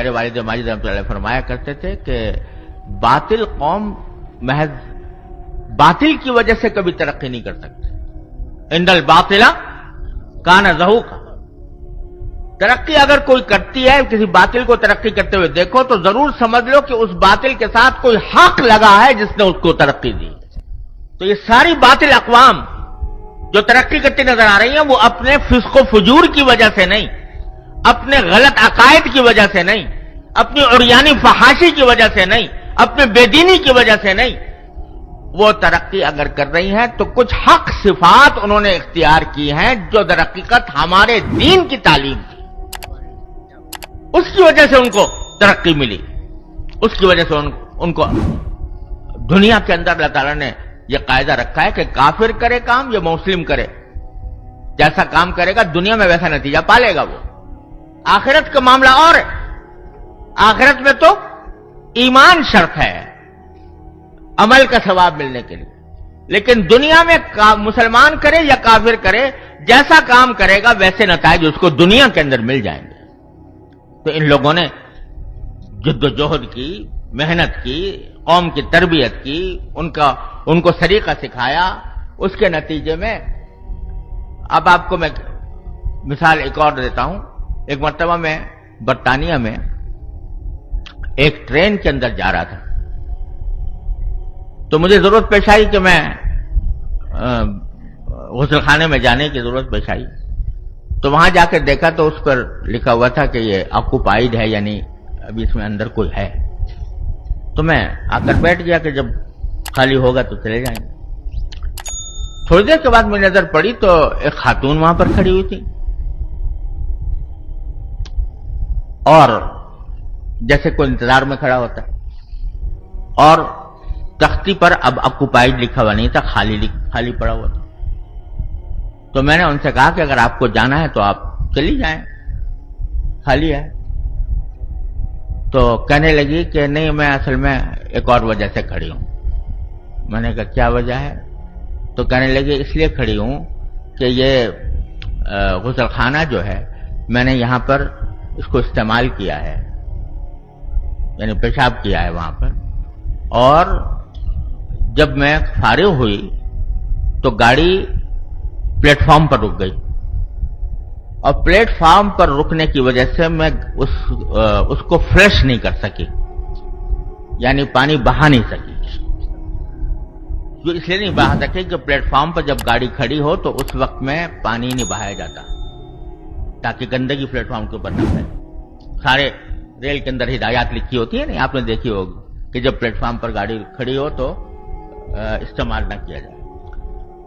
میرے والد ماجد رحمۃ اللہ علیہ فرمایا کرتے تھے کہ باطل قوم محض باطل کی وجہ سے کبھی ترقی نہیں کر سکتے. ان الباطل کان زہوقا. ترقی اگر کوئی کرتی ہے، کسی باطل کو ترقی کرتے ہوئے دیکھو تو ضرور سمجھ لو کہ اس باطل کے ساتھ کوئی حق لگا ہے جس نے اس کو ترقی دی. تو یہ ساری باطل اقوام جو ترقی کرتی نظر آ رہی ہیں وہ اپنے فسق و فجور کی وجہ سے نہیں، اپنے غلط عقائد کی وجہ سے نہیں، اپنی عریانی فحاشی کی وجہ سے نہیں، اپنے بے دینی کی وجہ سے نہیں. وہ ترقی اگر کر رہی ہیں تو کچھ حق صفات انہوں نے اختیار کی ہیں جو در حقیقت ہمارے دین کی تعلیم تھی. اس کی وجہ سے ان کو ترقی ملی. اس کی وجہ سے ان کو دنیا کے اندر اللہ تعالیٰ نے یہ قاعدہ رکھا ہے کہ کافر کرے کام یا مسلم کرے، جیسا کام کرے گا دنیا میں ویسا نتیجہ پالے گا وہ. آخرت کا معاملہ اور ہے. آخرت میں تو ایمان شرط ہے عمل کا ثواب ملنے کے لیے، لیکن دنیا میں مسلمان کرے یا کافر کرے، جیسا کام کرے گا ویسے نتائج اس کو دنیا کے اندر مل جائیں گے. تو ان لوگوں نے جد و جہد کی، محنت کی، قوم کی تربیت کی، ان کو طریقہ سکھایا. اس کے نتیجے میں اب آپ کو میں مثال ایک اور دیتا ہوں. ایک مرتبہ میں برطانیہ میں ایک ٹرین کے اندر جا رہا تھا، تو مجھے ضرورت پیش آئی کہ میں غسل خانے میں جانے کی ضرورت پیش آئی. تو وہاں جا کے دیکھا تو اس پر لکھا ہوا تھا کہ یہ آکوپائیڈ ہے، یعنی ابھی اس میں اندر کوئی ہے. تو میں آ کر بیٹھ گیا کہ جب خالی ہوگا تو چلے جائیں گے. تھوڑی دیر کے بعد میری نظر پڑی تو ایک خاتون وہاں پر کھڑی ہوئی تھی، اور جیسے کوئی انتظار میں کھڑا ہوتا ہے، اور تختی پر اب آکوپائیڈ لکھا ہوا نہیں تھا، خالی پڑا ہوا تھا. تو میں نے ان سے کہا کہ اگر آپ کو جانا ہے تو آپ چلی جائیں، خالی ہے. تو کہنے لگی کہ نہیں، میں اصل میں ایک اور وجہ سے کھڑی ہوں. میں نے کہا کیا وجہ ہے؟ تو کہنے لگی اس لیے کھڑی ہوں کہ یہ غسل خانہ جو ہے میں نے یہاں پر اس کو استعمال کیا ہے، یعنی پیشاب کیا ہے وہاں پر، اور جب میں فارغ ہوئی تو گاڑی پلیٹ فارم پر رک گئی، اور پلیٹ فارم پر رکنے کی وجہ سے میں اس کو فلش نہیں کر سکی، یعنی پانی بہا نہیں سکی. جو اس لیے نہیں بہا سکی کہ پلیٹ فارم پر جب گاڑی کھڑی ہو تو اس وقت میں پانی نہیں بہایا جاتا تاکہ گندگی پلیٹ فارم کے اوپر نہ پھیلے. سارے ریل کے اندر ہدایات لکھی ہوتی ہے، نہیں آپ نے دیکھی ہوگی کہ جب پلیٹ فارم پر گاڑی کھڑی ہو تو استعمال نہ کیا جائے.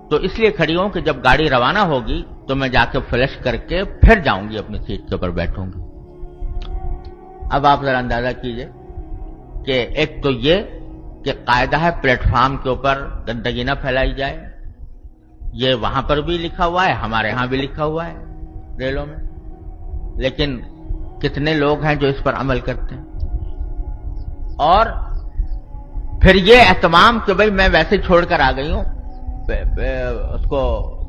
تو اس لیے کھڑی ہوں کہ جب گاڑی روانہ ہوگی تو میں جا کے فلش کر کے پھر جاؤں گی، اپنی سیٹ کے اوپر بیٹھوں گی. اب آپ ذرا اندازہ کیجئے کہ ایک تو یہ کہ قاعدہ ہے پلیٹ فارم کے اوپر گندگی نہ پھیلائی جائے، یہ وہاں پر بھی لکھا ہوا ہے، ہمارے ہاں بھی لکھا ہوا ہے ریلوں میں، لیکن کتنے لوگ ہیں جو اس پر عمل کرتے ہیں. اور پھر یہ اہتمام کہ بھئی میں ویسے چھوڑ کر آ گئی ہوں، اس کو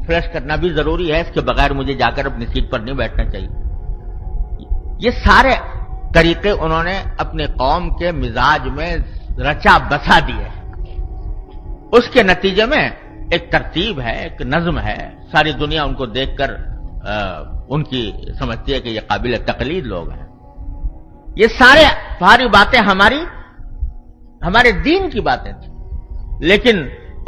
فلش کرنا بھی ضروری ہے، اس کے بغیر مجھے جا کر اپنی سیٹ پر نہیں بیٹھنا چاہیے. یہ سارے طریقے انہوں نے اپنے قوم کے مزاج میں رچا بسا دیے. اس کے نتیجے میں ایک ترتیب ہے، ایک نظم ہے. ساری دنیا ان کو دیکھ کر ان کی سمجھتی ہے کہ یہ قابل تقلید لوگ ہیں. یہ ساری باتیں ہمارے دین کی باتیں تھیں، لیکن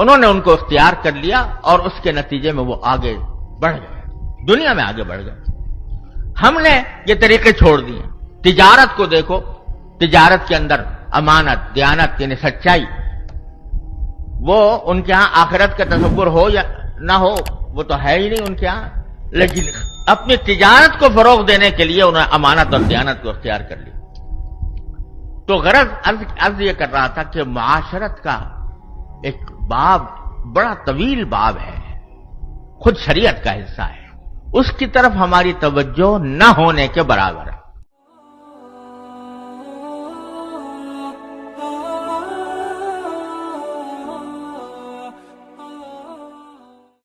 انہوں نے ان کو اختیار کر لیا اور اس کے نتیجے میں وہ آگے بڑھ گئے، دنیا میں آگے بڑھ گئے. ہم نے یہ طریقے چھوڑ دیے. تجارت کو دیکھو، تجارت کے اندر امانت، دیانت یعنی سچائی، وہ ان کے ہاں آخرت کا تصور ہو یا نہ ہو وہ تو ہے ہی نہیں ان کے ہاں، لیکن اپنی تجارت کو فروغ دینے کے لیے انہوں نے امانت اور دیانت کو اختیار کر لیا. تو غرض عرض یہ کر رہا تھا کہ معاشرت کا ایک باب بڑا طویل باب ہے، خود شریعت کا حصہ ہے، اس کی طرف ہماری توجہ نہ ہونے کے برابر ہے.